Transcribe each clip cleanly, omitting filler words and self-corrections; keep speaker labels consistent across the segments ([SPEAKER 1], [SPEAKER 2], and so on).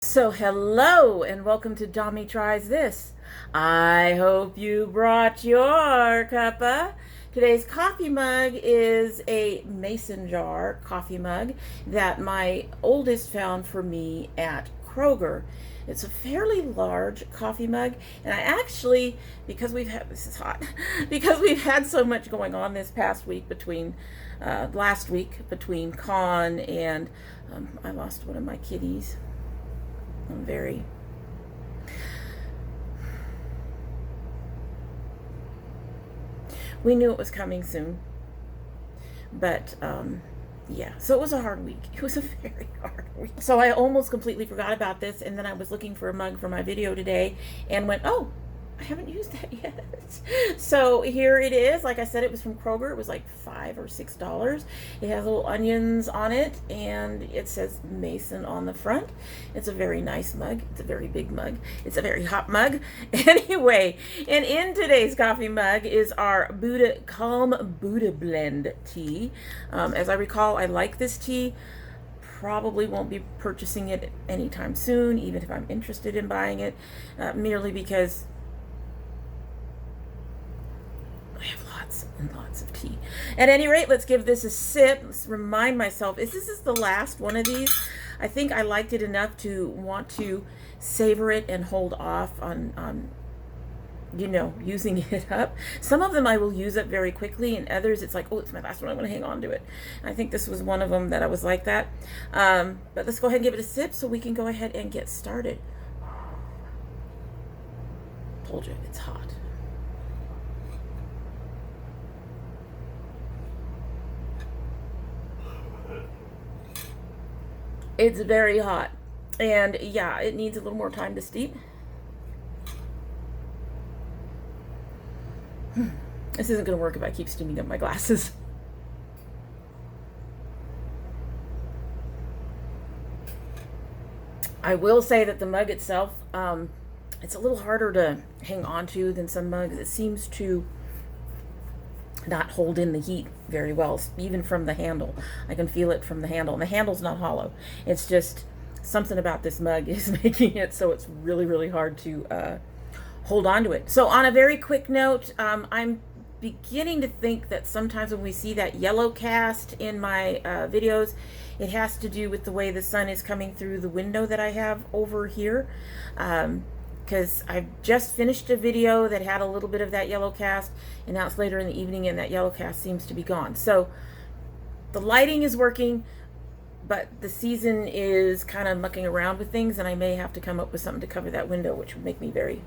[SPEAKER 1] So hello and welcome to domytriesthis. I hope you brought your cuppa. Today's coffee mug is a mason jar coffee mug that my oldest found for me at Kroger. It's a fairly large coffee mug, and I actually, because we've had, this is hot, because we've had so much going on this past week between, last week between con and I lost one of my kitties. I'm very we knew it was coming soon, but yeah, so it was a hard week. It was a very hard week. So I almost completely forgot about this, and then I was looking for a mug for my video today and went, oh, I haven't used that yet. So here it is. Like I said, it was from Kroger. It was like $5 or $6. It has little onions on it, and it says Mason on the front. It's a very nice mug. It's a very big mug. It's a very hot mug. Anyway, and in today's coffee mug is our Calm Buddha Blend tea. As I recall, I like this tea. Probably won't be purchasing it anytime soon, even if I'm interested in buying it, merely because I have lots and lots of tea. At any rate, let's give this a sip. Let's remind myself, this is the last one of these. I think I liked it enough to want to savor it and hold off on you know, using it up. Some of them I will use up very quickly, and others it's like, oh, it's my last one, I'm going to hang on to it. I think this was one of them that I was like that. But let's go ahead and give it a sip so we can go ahead and get started. Told you, it's hot. It's very hot, and yeah, it needs a little more time to steep. This isn't going to work if I keep steaming up my glasses. I will say that the mug itself, it's a little harder to hang on to than some mugs. It seems to not hold in the heat very well, even from the handle. I can feel it from the handle, and the handle's not hollow. It's just something about this mug is making it so it's really, really hard to hold on to it. So on a very quick note, I'm beginning to think that sometimes when we see that yellow cast in my videos, it has to do with the way the sun is coming through the window that I have over here. Because I've just finished a video that had a little bit of that yellow cast, and now it's later in the evening and that yellow cast seems to be gone. So the lighting is working, but the season is kind of mucking around with things, and I may have to come up with something to cover that window, which would make me very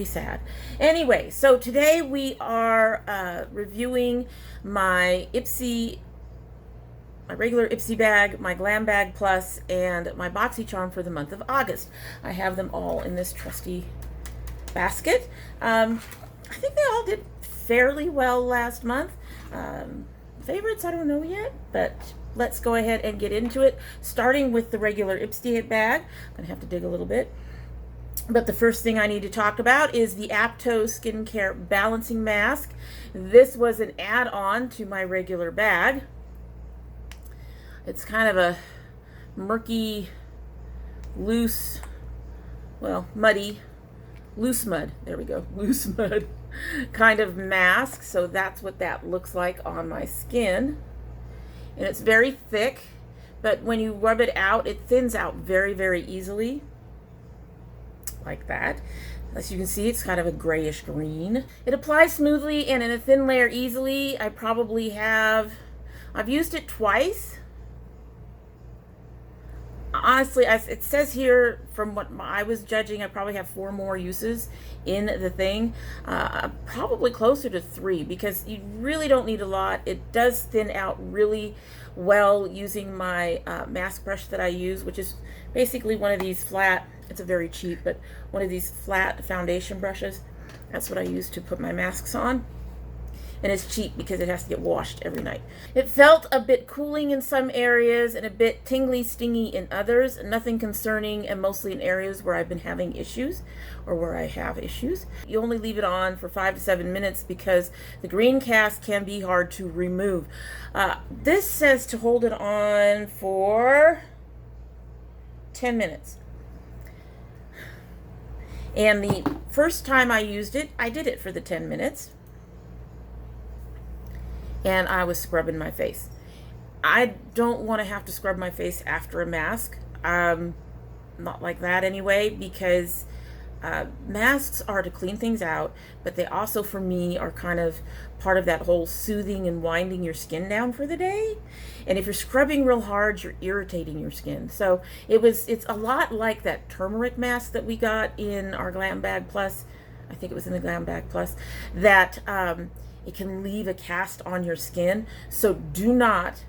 [SPEAKER 1] sad. Anyway, so today we are reviewing my Ipsy, my regular Ipsy bag, my Glam Bag Plus, and my Boxycharm for the month of August. I have them all in this trusty basket. I think they all did fairly well last month. Favorites, I don't know yet, but let's go ahead and get into it. Starting with the regular Ipsy bag. I'm going to have to dig a little bit. But the first thing I need to talk about is the Aptos Skincare Balancing Mask. This was an add-on to my regular bag. It's kind of a murky, loose, well, muddy, loose mud. There we go, loose mud kind of mask. So that's what that looks like on my skin. And it's very thick, but when you rub it out, it thins out very, very easily. Like that. As you can see, it's kind of a grayish green. It applies smoothly and in a thin layer easily. I've used it twice. Honestly, it says here, from what I was judging, I probably have 4 more uses in the thing. Probably closer to 3, because you really don't need a lot. It does thin out really well using my mask brush that I use, which is basically one of these flat, it's a very cheap, but one of these flat foundation brushes. That's what I use to put my masks on. And it's cheap because it has to get washed every night. It felt a bit cooling in some areas and a bit tingly, stingy in others. Nothing concerning, and mostly in areas where I've been having issues, or where I have issues. You only leave it on for 5 to 7 minutes because the green cast can be hard to remove. This says to hold it on for 10 minutes. And the first time I used it, I did it for the 10 minutes. And I was scrubbing my face. I don't want to have to scrub my face after a mask. Not like that anyway, because masks are to clean things out, but they also, for me, are kind of part of that whole soothing and winding your skin down for the day. And if you're scrubbing real hard, you're irritating your skin. So it's a lot like that turmeric mask that we got in our Glam Bag Plus. I think it was in the Glam Bag Plus, that it can leave a cast on your skin. So do not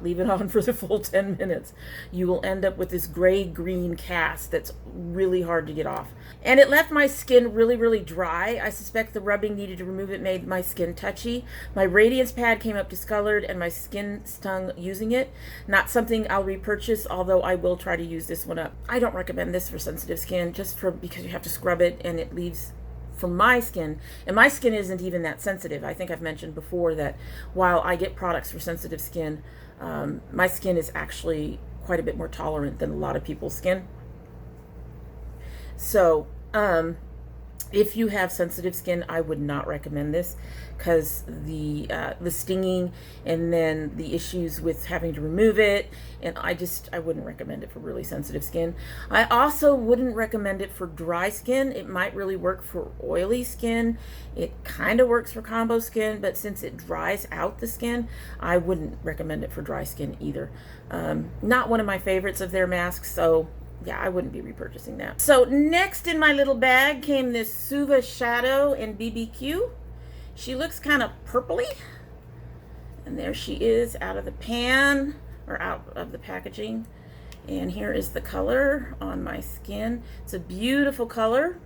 [SPEAKER 1] leave it on for the full 10 minutes. You will end up with this gray-green cast that's really hard to get off. And it left my skin really, really dry. I suspect the rubbing needed to remove it made my skin touchy. My Radiance pad came up discolored and my skin stung using it. Not something I'll repurchase, although I will try to use this one up. I don't recommend this for sensitive skin, because you have to scrub it and it leaves for my skin, and my skin isn't even that sensitive. I think I've mentioned before that while I get products for sensitive skin, my skin is actually quite a bit more tolerant than a lot of people's skin. So if you have sensitive skin, I would not recommend this, because the stinging and then the issues with having to remove it, and I wouldn't recommend it for really sensitive skin. I also wouldn't recommend it for dry skin. It might really work for oily skin. It kind of works for combo skin, but since it dries out the skin, I wouldn't recommend it for dry skin either. Not one of my favorites of their masks, so yeah, I wouldn't be repurchasing that. So next in my little bag came this Suba Shadow in BBQ. She looks kind of purpley. And there she is out of the pan, or out of the packaging. And here is the color on my skin. It's a beautiful color.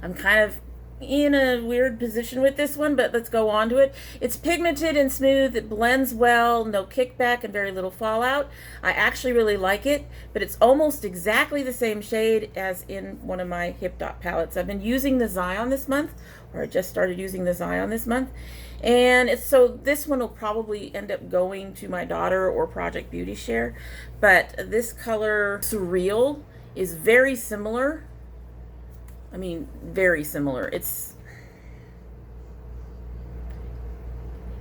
[SPEAKER 1] I'm kind of in a weird position with this one, but let's go on to it. It's pigmented and smooth. It blends well, no kickback and very little fallout. I actually really like it, but it's almost exactly the same shade as in one of my Hip Dot palettes. I've been using the Zion this month, or I just started using the Zion this month, and so this one will probably end up going to my daughter or Project Beauty Share. But this color, Surreal, is very similar. I mean, very similar. It's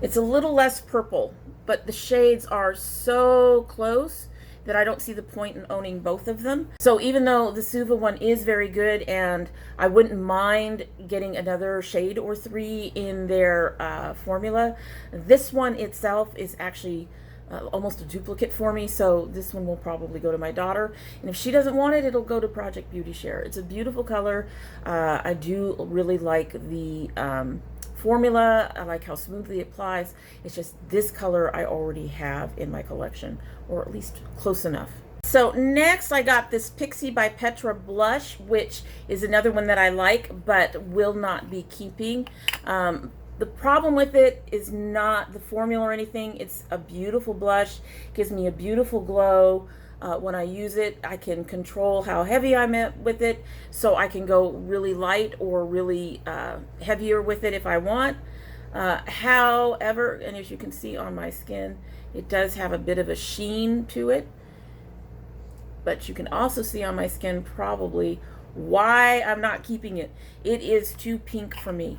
[SPEAKER 1] a little less purple, but the shades are so close that I don't see the point in owning both of them. So even though the Suva one is very good, and I wouldn't mind getting another shade or three in their formula, this one itself is actually almost a duplicate for me, so this one will probably go to my daughter, and if she doesn't want it, it'll go to Project Beauty Share. It's a beautiful color. I do really like the formula. I like how smoothly it applies. It's just this color I already have in my collection, or at least close enough. So next I got this Pixi by Petra blush, which is another one that I like but will not be keeping. The problem with it is not the formula or anything. It's a beautiful blush. It gives me a beautiful glow. When I use it, I can control how heavy I'm at with it, so I can go really light or really heavier with it if I want. However, and as you can see on my skin, it does have a bit of a sheen to it. But you can also see on my skin probably why I'm not keeping it. It is too pink for me.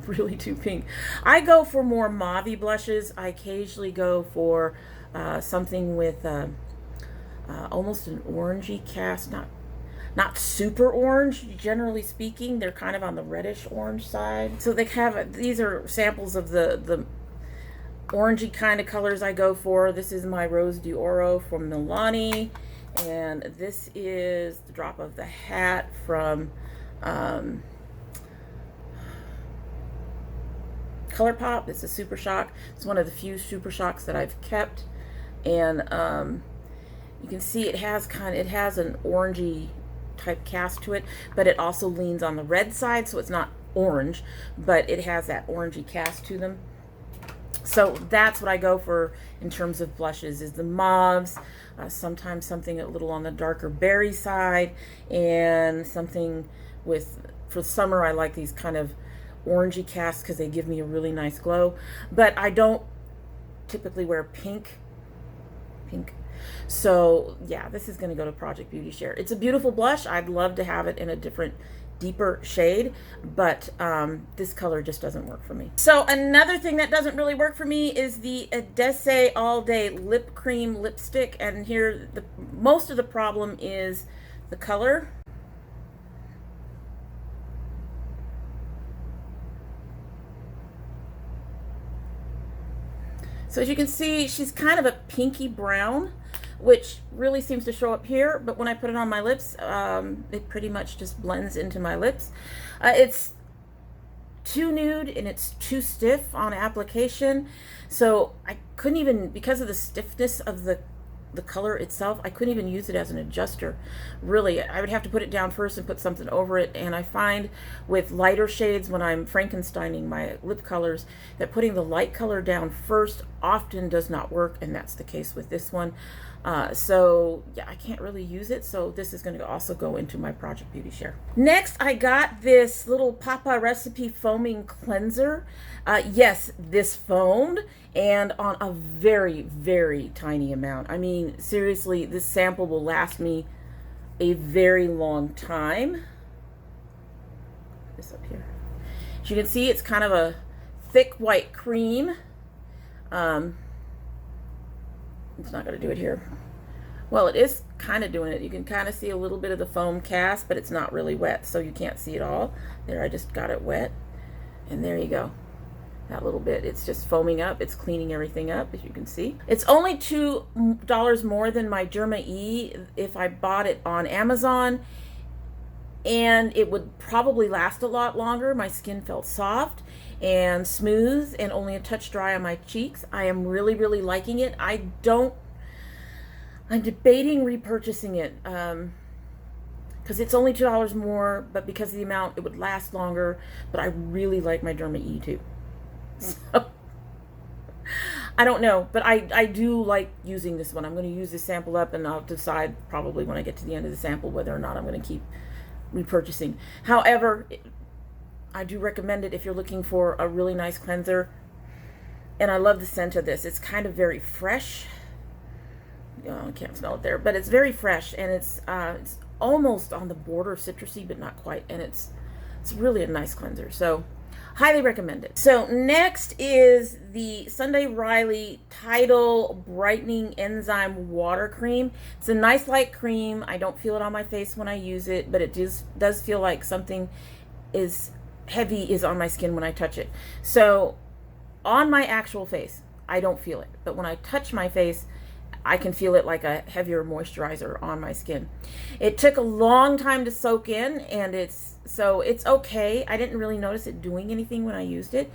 [SPEAKER 1] Really too pink. I go for more mauve-y blushes. I occasionally go for something with almost an orangey cast, not super orange. Generally speaking, they're kind of on the reddish orange side. So they have, these are samples of the orangey kind of colors I go for. This is my Rose d'Oro from Milani, and this is the Drop of the Hat from ColourPop. It's a Super Shock. It's one of the few Super Shocks that I've kept, and you can see it has an orangey type cast to it, but it also leans on the red side, so it's not orange, but it has that orangey cast to them. So that's what I go for in terms of blushes, is the mauves, sometimes something a little on the darker berry side, and something for summer I like these kind of orangey casts because they give me a really nice glow. But I don't typically wear pink. So yeah, this is going to go to Project Beauty Share. It's a beautiful blush. I'd love to have it in a different, deeper shade, but this color just doesn't work for me. So another thing that doesn't really work for me is the Ebates All Day Lip Cream Lipstick, and here most of the problem is the color. So as you can see, she's kind of a pinky brown, which really seems to show up here, but when I put it on my lips, it pretty much just blends into my lips. It's too nude and it's too stiff on application, so I couldn't even, because of the stiffness of the color itself, I couldn't even use it as an adjuster. Really, I would have to put it down first and put something over it, and I find with lighter shades, when I'm Frankensteining my lip colors, that putting the light color down first often does not work, and that's the case with this one. So yeah, I can't really use it, so this is going to also go into my Project Beauty Share. Next, I got this little Papa Recipe Foaming Cleanser. Yes, this foamed, and on a very, very tiny amount. I mean, seriously, this sample will last me a very long time. This up here. As you can see, it's kind of a thick white cream. It's not going to do it here. Well, it is kind of doing it. You can kind of see a little bit of the foam cast, but it's not really wet, so you can't see it all. There, I just got it wet. And there you go. That little bit, it's just foaming up. It's cleaning everything up, as you can see. It's only $2 more than my Derma E if I bought it on Amazon, and it would probably last a lot longer. My skin felt soft and smooth and only a touch dry on my cheeks. I am really, really liking it. I'm debating repurchasing it because it's only $2 more, but because of the amount, it would last longer. But I really like my Derma E too. So I don't know, but I do like using this one. I'm going to use this sample up, and I'll decide probably when I get to the end of the sample whether or not I'm going to keep repurchasing. However, I do recommend it if you're looking for a really nice cleanser, and I love the scent of this. It's kind of very fresh. Oh, I can't smell it there, but it's very fresh, and it's almost on the border of citrusy, but not quite, and it's really a nice cleanser. So highly recommend it. So next is the Sunday Riley Tidal Brightening Enzyme Water Cream. It's a nice light cream. I don't feel it on my face when I use it, but it does feel like something is heavy is on my skin when I touch it. So on my actual face, I don't feel it, but when I touch my face, I can feel it like a heavier moisturizer on my skin. It took a long time to soak in, and it's okay. I didn't really notice it doing anything when I used it.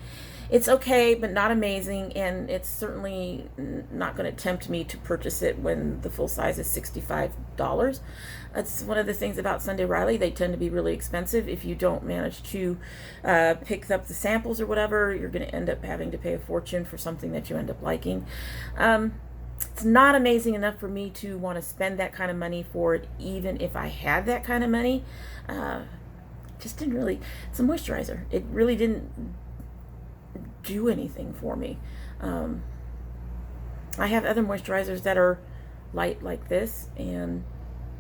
[SPEAKER 1] It's okay, but not amazing, and it's certainly not going to tempt me to purchase it when the full size is $65. That's one of the things about Sunday Riley. They tend to be really expensive. If you don't manage to pick up the samples or whatever, you're going to end up having to pay a fortune for something that you end up liking. It's not amazing enough for me to want to spend that kind of money for it, even if I had that kind of money. Just didn't really, it's a moisturizer. It really didn't do anything for me. I have other moisturizers that are light like this, and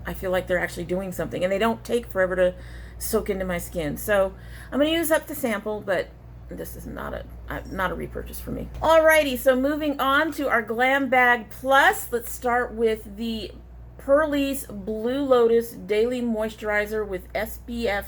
[SPEAKER 1] I feel like they're actually doing something, and they don't take forever to soak into my skin. So I'm going to use up the sample, but this is not a repurchase for me. Alrighty, so moving on to our Glam Bag Plus. Let's start with the Pearlie's Blue Lotus Daily Moisturizer with SPF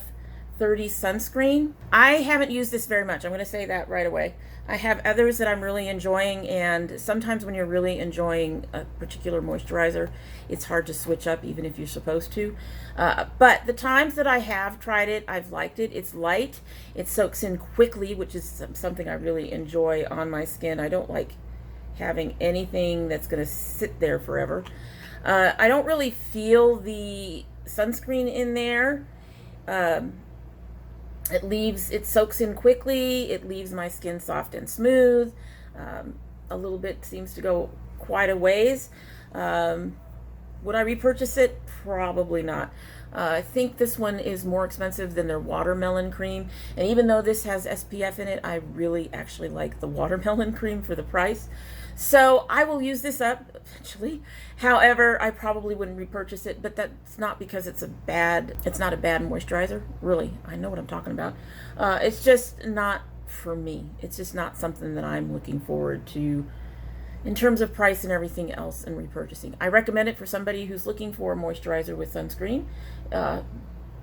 [SPEAKER 1] 30 sunscreen. I haven't used this very much. I'm going to say that right away. I have others that I'm really enjoying, and sometimes when you're really enjoying a particular moisturizer, it's hard to switch up even if you're supposed to. But the times that I have tried it, I've liked it. It's light. It soaks in quickly, which is something I really enjoy on my skin. I don't like having anything that's going to sit there forever. I don't really feel the sunscreen in there. It soaks in quickly. It leaves my skin soft and smooth. A little bit seems to go quite a ways. Would I repurchase it? Probably not. I think this one is more expensive than their watermelon cream. And even though this has SPF in it, I really actually like the watermelon cream for the price. So I will use this up eventually. However, I probably wouldn't repurchase it, but that's not because it's not a bad moisturizer. Really, I know what I'm talking about. It's just not for me. It's just not something that I'm looking forward to in terms of price and everything else and repurchasing. I recommend it for somebody who's looking for a moisturizer with sunscreen.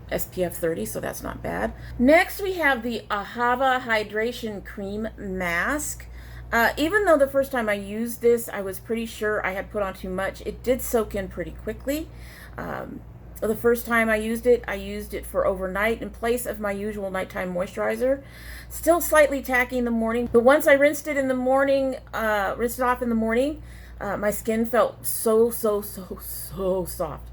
[SPEAKER 1] SPF 30, so that's not bad. Next, we have the Ahava Hydration Cream Mask. Even though the first time I used this, I was pretty sure I had put on too much, it did soak in pretty quickly. The first time I used it for overnight in place of my usual nighttime moisturizer. Still slightly tacky in the morning, but once I rinsed it in the morning, rinsed it off in the morning, my skin felt so soft.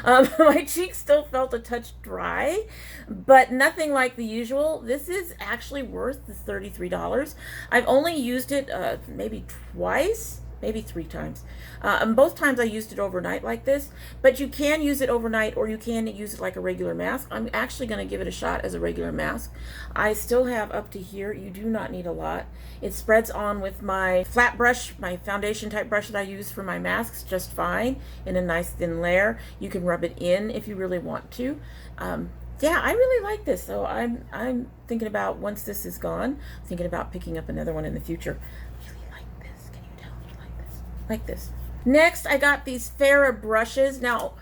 [SPEAKER 1] My cheeks still felt a touch dry, but nothing like the usual. This is actually worth the $33. I've only used it maybe twice, maybe 3 times. And both times I used it overnight like this, but you can use it overnight or you can use it like a regular mask. I'm actually going to give it a shot as a regular mask. I still have up to here. You do not need a lot. It spreads on with my flat brush, my foundation type brush that I use for my masks just fine in a nice thin layer. You can rub it in if you really want to. Yeah, I really like this. So I'm thinking about, once this is gone, thinking about picking up another one in the future. I really like this. Can you tell? I like this. Like this. Next, I got these F.A.R.A.H brushes. Now,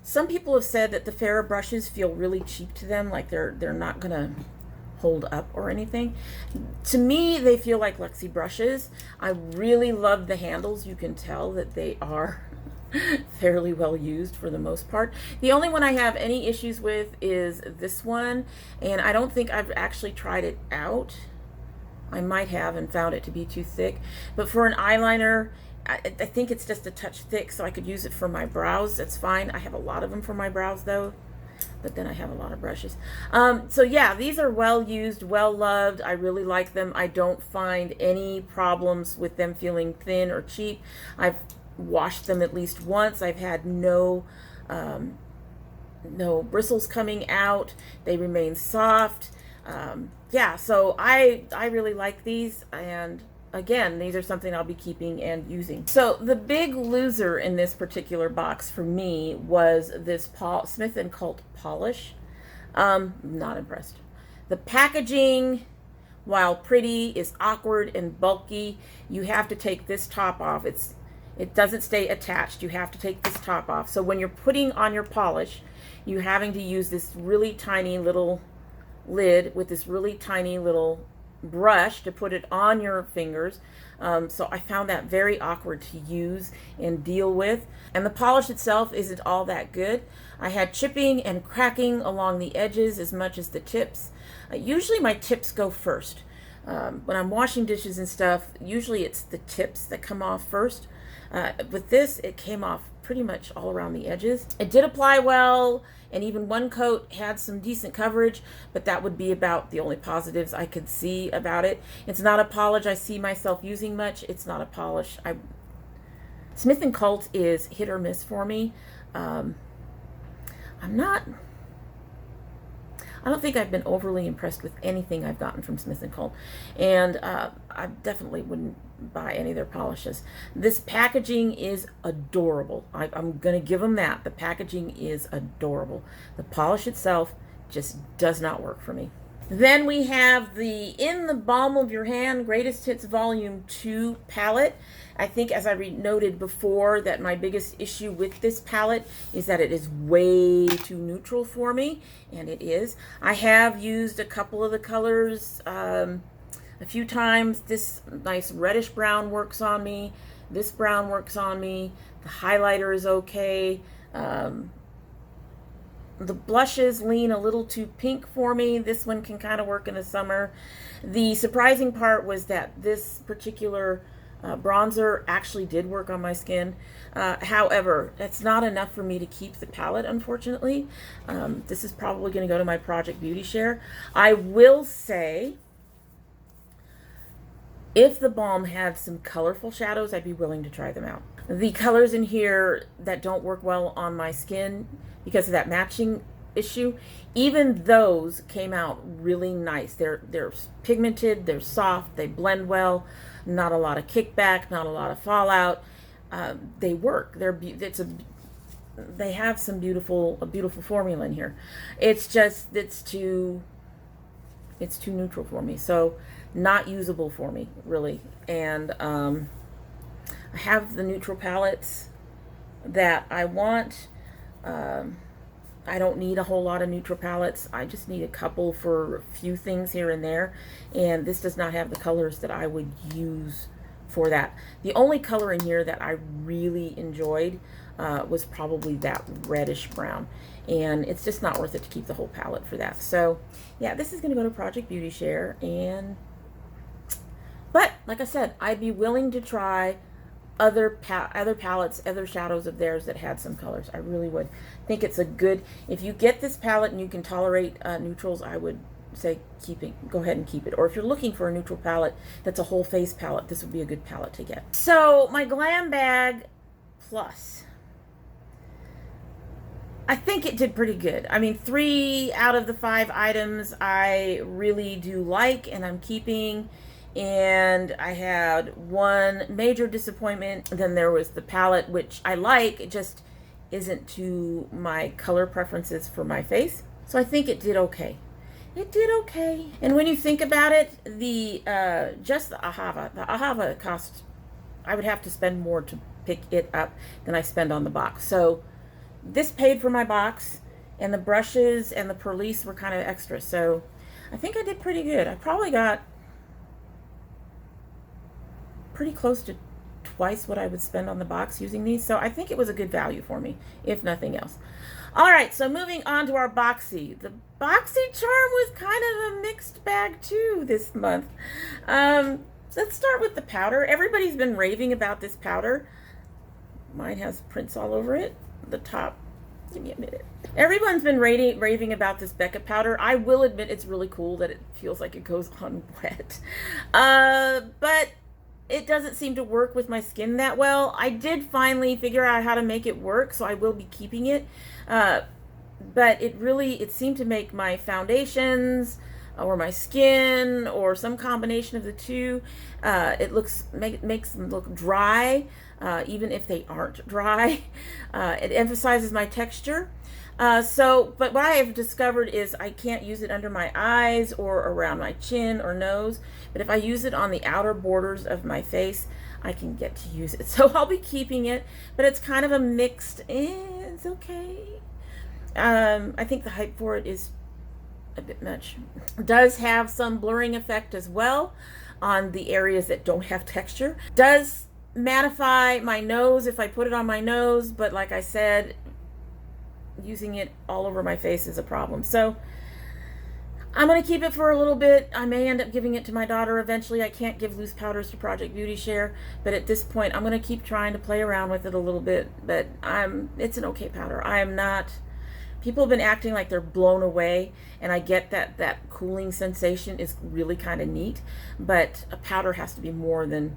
[SPEAKER 1] some people have said that the F.A.R.A.H brushes feel really cheap to them, like they're not gonna hold up or anything. To me, they feel like Luxie brushes. I really love the handles. You can tell that they are fairly well used for the most part. The only one I have any issues with is this one, and I don't think I've actually tried it out. I might have and found it to be too thick, but for an eyeliner, I think it's just a touch thick, so I could use it for my brows. That's fine. I have a lot of them for my brows though, but then I have a lot of brushes. So yeah, these are well used, well loved. I really like them. I don't find any problems with them feeling thin or cheap. I've washed them at least once. I've had no bristles coming out. They remain soft. Yeah, so I really like these, and again, these are something I'll be keeping and using. So the big loser in this particular box for me was this Smith & Cult polish. Not impressed. The packaging, while pretty, is awkward and bulky. You have to take this top off. It doesn't stay attached. You have to take this top off. So when you're putting on your polish, you're having to use this really tiny little lid with this really tiny little brush to put it on your fingers. So I found that very awkward to use and deal with. And the polish itself isn't all that good. I had chipping and cracking along the edges as much as the tips. Usually my tips go first. When I'm washing dishes and stuff, usually it's the tips that come off first. With this, it came off pretty much all around the edges. It did apply well, and even one coat had some decent coverage, but that would be about the only positives I could see about it. It's not a polish I see myself using much. It's not a polish. Smith & Cult is hit or miss for me. I don't think I've been overly impressed with anything I've gotten from Smith & Cult, and I definitely wouldn't buy any of their polishes. This packaging is adorable. I'm going to give them that. The packaging is adorable. The polish itself just does not work for me. Then we have the In the Balm of Your Hand Greatest Hits Volume 2 palette. I think, as I noted before, that my biggest issue with this palette is that it is way too neutral for me, and it is. I have used a couple of the colors a few times. This nice reddish brown works on me. This brown works on me. The highlighter is okay. The blushes lean a little too pink for me. This one can kind of work in the summer. The surprising part was that this particular bronzer actually did work on my skin. However, that's not enough for me to keep the palette, unfortunately. This is probably going to go to my Project Beauty Share. I will say, if the balm had some colorful shadows, I'd be willing to try them out. The colors in here that don't work well on my skin because of that matching issue. Even those came out really nice. They're pigmented, they're soft, they blend well, not a lot of kickback, not a lot of fallout. They work. They have a beautiful formula in here. It's too neutral for me, so not usable for me really. And I have the neutral palettes that I want. I don't need a whole lot of neutral palettes. I just need a couple for a few things here and there, and this does not have the colors that I would use for that. The only color in here that I really enjoyed was probably that reddish brown, and it's just not worth it to keep the whole palette for that. So yeah, this is going to go to Project Beauty Share. But like I said, I'd be willing to try other palettes, other shadows of theirs that had some colors. I really would think it's a good, if you get this palette and you can tolerate neutrals, I would say go ahead and keep it. Or if you're looking for a neutral palette that's a whole face palette, this would be a good palette to get. So my Glam Bag Plus, I think it did pretty good. I mean, 3 out of the 5 items I really do like and I'm keeping. And I had one major disappointment. Then there was the palette, which I like. It just isn't to my color preferences for my face. So I think it did okay. It did okay. And when you think about it, just the Ahava cost, I would have to spend more to pick it up than I spend on the box. So this paid for my box, and the brushes and the perlice were kind of extra. So I think I did pretty good. I probably got pretty close to twice what I would spend on the box using these. So I think it was a good value for me, if nothing else. All right, so moving on to our Boxy. The Boxycharm was kind of a mixed bag too this month. Let's start with the powder. Everybody's been raving about this powder. Mine has prints all over it. The top, give me a minute. Everyone's been raving about this Beckett powder. I will admit it's really cool that it feels like it goes on wet. But it doesn't seem to work with my skin that well. I did finally figure out how to make it work, so I will be keeping it. But it seemed to make my foundations or my skin or some combination of the two, makes them look dry, even if they aren't dry. It emphasizes my texture. But what I have discovered is I can't use it under my eyes or around my chin or nose. But if I use it on the outer borders of my face, I can get to use it. So I'll be keeping it, but it's kind of a mixed, it's okay. I think the hype for it is a bit much. It does have some blurring effect as well on the areas that don't have texture. Does mattify my nose if I put it on my nose, but like I said, using it all over my face is a problem. So I'm going to keep it for a little bit. I may end up giving it to my daughter eventually. I can't give loose powders to Project Beauty Share, but at this point I'm going to keep trying to play around with it a little bit. But it's an okay powder. I am not, people have been acting like they're blown away, and I get that cooling sensation is really kind of neat, but a powder has to be more than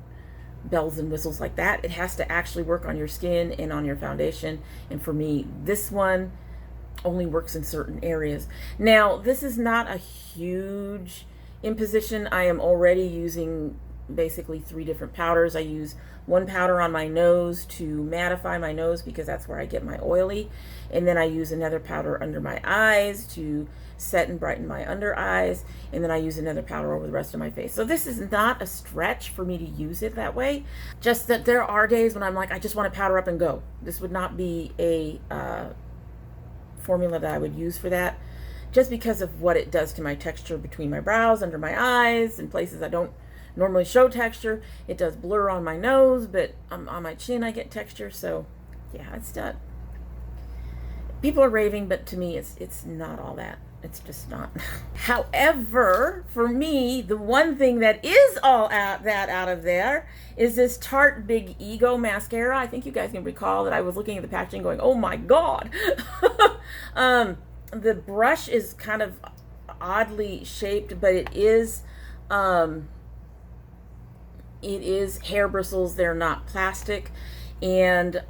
[SPEAKER 1] bells and whistles like that. It has to actually work on your skin and on your foundation. And for me, this one only works in certain areas. Now, this is not a huge imposition. I am already using basically 3 different powders. I use one powder on my nose to mattify my nose because that's where I get my oily. And then I use another powder under my eyes to set and brighten my under eyes. And then I use another powder over the rest of my face. So this is not a stretch for me to use it that way. Just that there are days when I'm like, I just want to powder up and go. This would not be a formula that I would use for that, just because of what it does to my texture between my brows, under my eyes, and places I don't normally show texture. It does blur on my nose, but on my chin I get texture. So yeah, it's not, people are raving, but to me it's not all that. It's just not. However, for me, the one thing that is all out of there is this Tarte Big Ego mascara. I think you guys can recall that I was looking at the packaging going, oh my God. The brush is kind of oddly shaped, but it is hair bristles. They're not plastic. And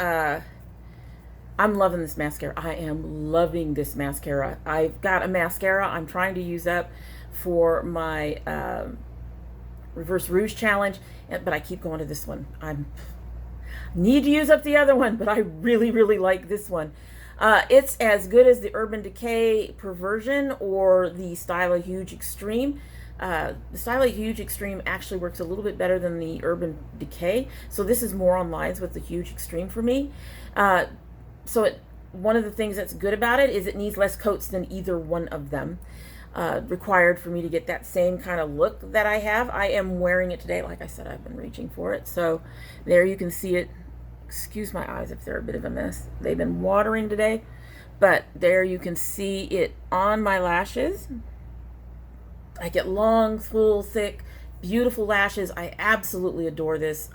[SPEAKER 1] I'm loving this mascara. I am loving this mascara. I've got a mascara I'm trying to use up for my Reverse Rouge challenge, but I keep going to this one. I need to use up the other one, but I really, really like this one. It's as good as the Urban Decay Perversion or the Stylo Huge Extreme. The Stylo Huge Extreme actually works a little bit better than the Urban Decay, so this is more on lines with the Huge Extreme for me. One of the things that's good about it is it needs less coats than either one of them. Required for me to get that same kind of look that I have. I am wearing it today. Like I said, I've been reaching for it. So there you can see it. Excuse my eyes if they're a bit of a mess. They've been watering today. But there you can see it on my lashes. I get long, full, thick, beautiful lashes. I absolutely adore this.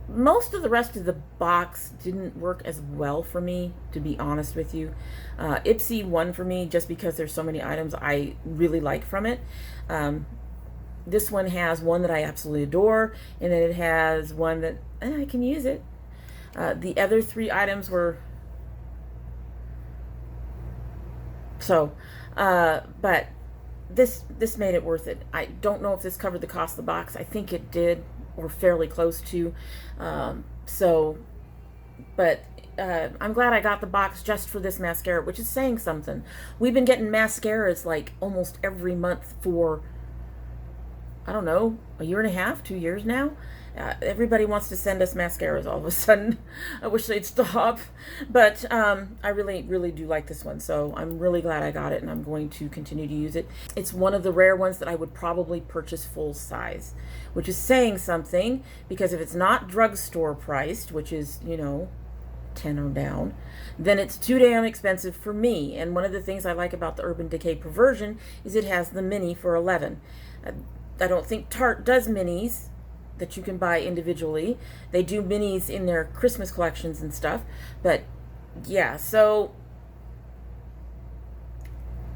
[SPEAKER 1] Most of the rest of the box didn't work as well for me, to be honest with you. Ipsy won for me just because there's so many items I really like from it. This one has one that I absolutely adore, and then it has one that I can use it. The other three items were but this made it worth it. I don't know if this covered the cost of the box. I think it did, or fairly close to. I'm glad I got the box just for this mascara, which is saying something. We've been getting mascaras like almost every month for, I don't know, a year and a half, 2 years now. Everybody wants to send us mascaras all of a sudden. I wish they'd stop. But I really, really do like this one. So I'm really glad I got it, and I'm going to continue to use it. It's one of the rare ones that I would probably purchase full size, which is saying something, because if it's not drugstore priced, which is, you know, 10 or down, then it's too damn expensive for me. And one of the things I like about the Urban Decay Perversion is it has the mini for $11. I don't think Tarte does minis that you can buy individually. They do minis in their Christmas collections and stuff. But yeah, so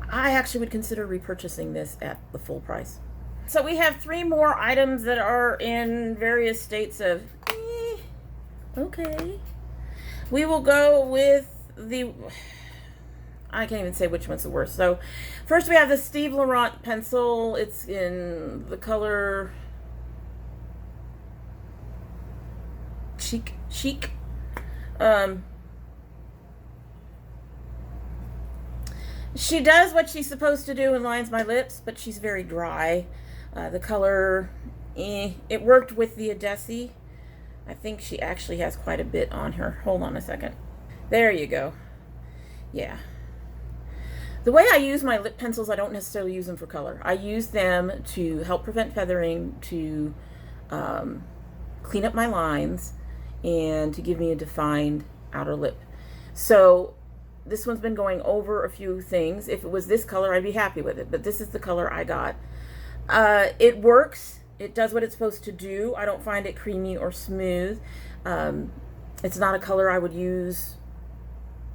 [SPEAKER 1] I actually would consider repurchasing this at the full price. So we have 3 more items that are in various states of okay. We will go with the, I can't even say which one's the worst. So first we have the Steve Laurent pencil. It's in the color Chic. She does what she's supposed to do and lines my lips, but she's very dry. The color, it worked with the Ebates. I think she actually has quite a bit on her. Hold on a second. There you go. Yeah. The way I use my lip pencils, I don't necessarily use them for color. I use them to help prevent feathering, to clean up my lines, and to give me a defined outer lip. So this one's been going over a few things. If it was this color, I'd be happy with it, but this is the color I got. It works. It does what it's supposed to do. I don't find it creamy or smooth. It's not a color I would use.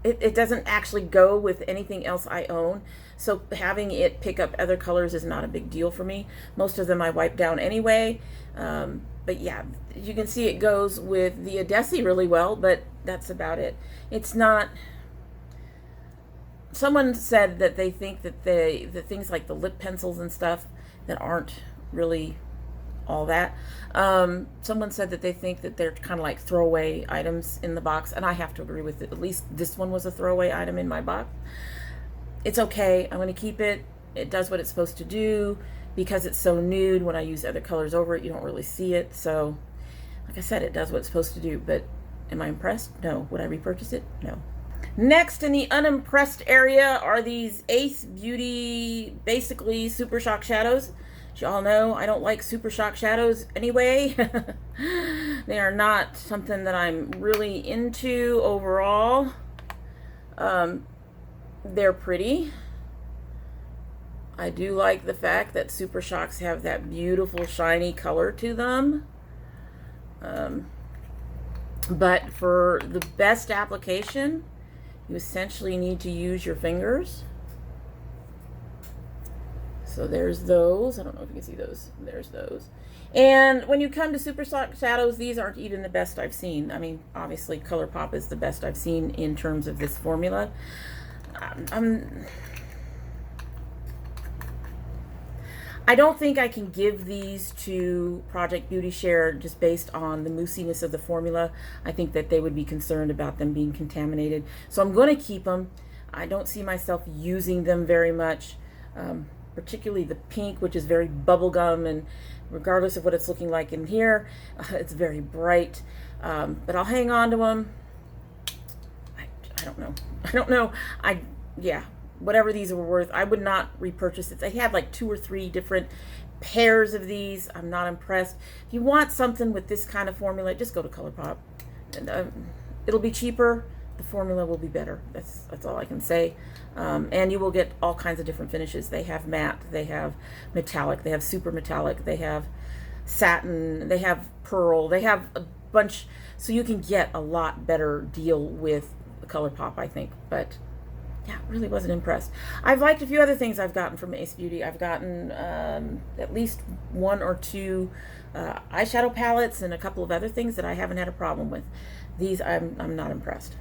[SPEAKER 1] It doesn't actually go with anything else I own, so having it pick up other colors is not a big deal for me. Most of them I wipe down anyway. But yeah, you can see it goes with the Ebates really well, but that's about it. It's not... Someone said that they think that the things like the lip pencils and stuff that aren't really all that. Someone said that they think that they're kind of like throwaway items in the box, and I have to agree with it. At least this one was a throwaway item in my box. It's okay. I'm going to keep it. It does what it's supposed to do. Because it's so nude, when I use other colors over it, you don't really see it. So, like I said, it does what it's supposed to do. But am I impressed? No. Would I repurchase it? No. Next in the unimpressed area are these Ace Beauty, basically Super Shock Shadows. As you all know, I don't like Super Shock Shadows anyway. They are not something that I'm really into overall. They're pretty. I do like the fact that Super Shocks have that beautiful shiny color to them. But for the best application, you essentially need to use your fingers. So there's those. I don't know if you can see those. There's those. And when you come to Super Soft Shadows, these aren't even the best I've seen. I mean, obviously ColourPop is the best I've seen in terms of this formula. I don't think I can give these to Project Beauty Share just based on the moussiness of the formula. I think that they would be concerned about them being contaminated. So I'm going to keep them. I don't see myself using them very much, particularly the pink, which is very bubblegum, and regardless of what it's looking like in here, it's very bright. But I'll hang on to them. I don't know. I don't know. Yeah. Whatever these were worth, I would not repurchase it. They had like 2 or 3 different pairs of these. I'm not impressed. If you want something with this kind of formula, just go to ColourPop. And, it'll be cheaper. The formula will be better. That's all I can say. And you will get all kinds of different finishes. They have matte, they have metallic, they have super metallic, they have satin, they have pearl, they have a bunch. So you can get a lot better deal with ColourPop, I think. But yeah, really wasn't impressed. I've liked a few other things I've gotten from Ace Beauty. I've gotten at least 1 or 2 eyeshadow palettes and a couple of other things that I haven't had a problem with. These I'm not impressed.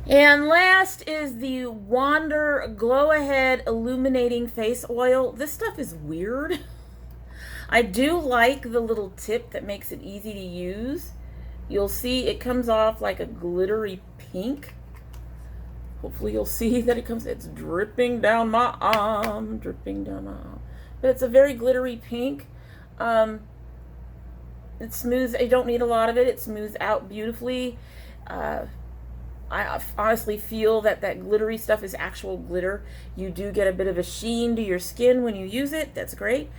[SPEAKER 1] And last is the Wander Glow Ahead Illuminating Face Oil. This stuff is weird. I do like the little tip that makes it easy to use. You'll see it comes off like a glittery pink. Hopefully you'll see that it's dripping down my arm, dripping down my arm. But it's a very glittery pink. It's smooth. I don't need a lot of it. It smooths out beautifully. I honestly feel that glittery stuff is actual glitter. You do get a bit of a sheen to your skin when you use it. That's great.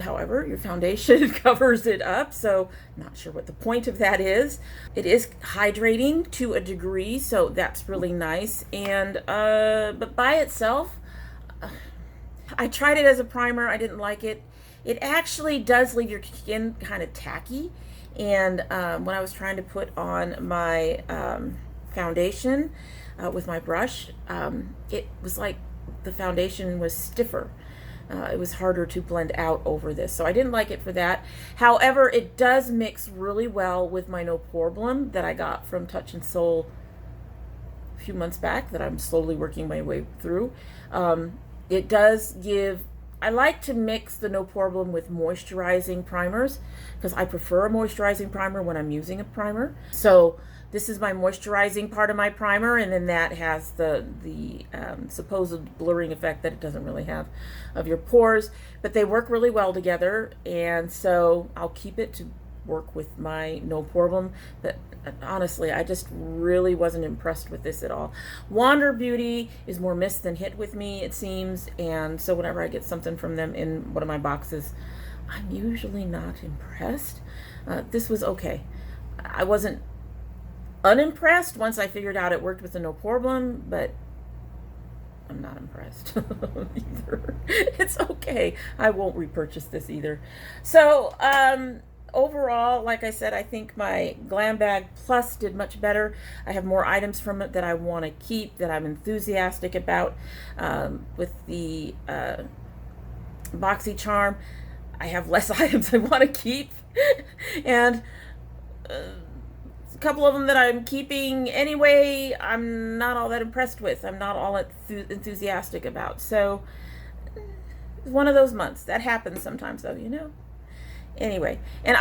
[SPEAKER 1] However, your foundation covers it up, so not sure what the point of that is. It is hydrating to a degree, so that's really nice. And but by itself, I tried it as a primer. I didn't like it. It actually does leave your skin kind of tacky. And when I was trying to put on my foundation with my brush, it was like the foundation was stiffer. It was harder to blend out over this, so I didn't like it for that. However, it does mix really well with my No Poreblem that I got from Touch and Soul a few months back that I'm slowly working my way through. It does give, I like to mix the No Poreblem with moisturizing primers because I prefer a moisturizing primer when I'm using a primer. So this is my moisturizing part of my primer, and then that has the supposed blurring effect that it doesn't really have of your pores, but they work really well together, and so I'll keep it to work with my No Poreblem. But honestly, I just really wasn't impressed with this at all. Wander Beauty is more miss than hit with me, it seems, and so whenever I get something from them in one of my boxes, I'm usually not impressed. This was okay. I wasn't unimpressed once I figured out it worked with the No Poreblem, but I'm not impressed either. It's okay. I won't repurchase this either. So overall, like I said, I think my Glam Bag Plus did much better. I have more items from it that I want to keep, that I'm enthusiastic about. With the Boxycharm, I have less items I want to keep. And a couple of them that I'm keeping anyway, I'm not all that impressed with. I'm not all enthusiastic about. So it's one of those months. That happens sometimes, though, you know. Anyway, and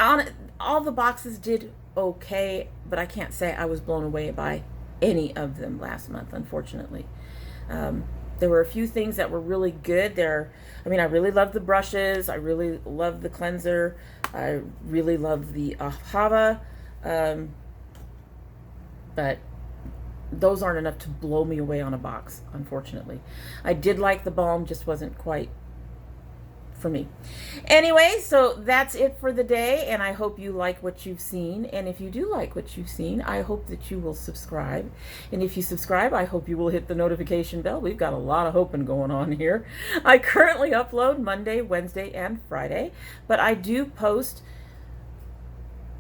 [SPEAKER 1] all the boxes did okay, but I can't say I was blown away by any of them last month, unfortunately. There were a few things that were really good. I mean, I really loved the brushes. I really loved the cleanser. I really loved the Ahava. But those aren't enough to blow me away on a box, unfortunately. I did like the balm, just wasn't quite for me. Anyway, so that's it for the day, and I hope you like what you've seen. And if you do like what you've seen, I hope that you will subscribe. And if you subscribe, I hope you will hit the notification bell. We've got a lot of hoping going on here. I currently upload Monday, Wednesday, and Friday, but I do post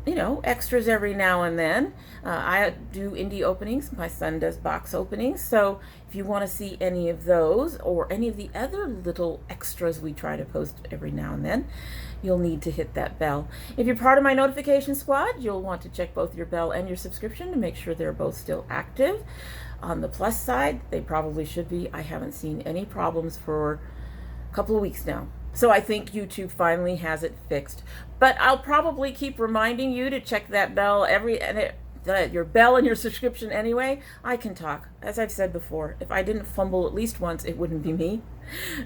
[SPEAKER 1] you know, extras every now and then. I do indie openings. My son does box openings. So if you want to see any of those or any of the other little extras we try to post every now and then, you'll need to hit that bell. If you're part of my notification squad, you'll want to check both your bell and your subscription to make sure they're both still active. On the plus side, they probably should be. I haven't seen any problems for a couple of weeks now. So I think YouTube finally has it fixed. But I'll probably keep reminding you to check that bell your bell and your subscription anyway. I can talk. As I've said before, if I didn't fumble at least once, it wouldn't be me.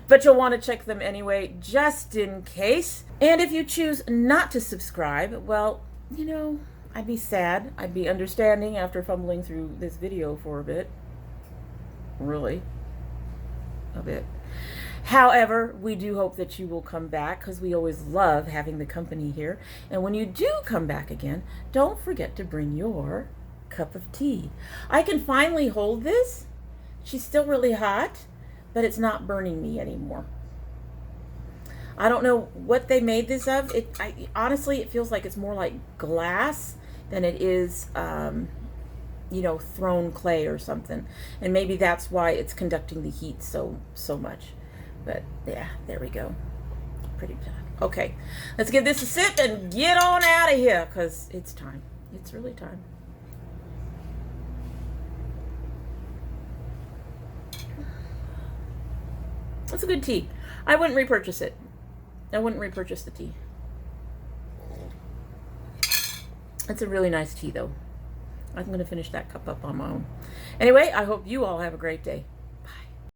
[SPEAKER 1] But you'll want to check them anyway, just in case. And if you choose not to subscribe, well, you know, I'd be sad. I'd be understanding after fumbling through this video for a bit. Really. A bit. However, we do hope that you will come back because we always love having the company here. And when you do come back again, don't forget to bring your cup of tea. I can finally hold this. She's still really hot, but it's not burning me anymore. I don't know what they made this of. Honestly, it feels like it's more like glass than it is, you know, thrown clay or something. And maybe that's why it's conducting the heat so much. But yeah, there we go. Pretty bad. Okay, let's give this a sip and get on out of here because it's time. It's really time. That's a good tea. I wouldn't repurchase it. I wouldn't repurchase the tea. It's a really nice tea though. I'm going to finish that cup up on my own. Anyway, I hope you all have a great day.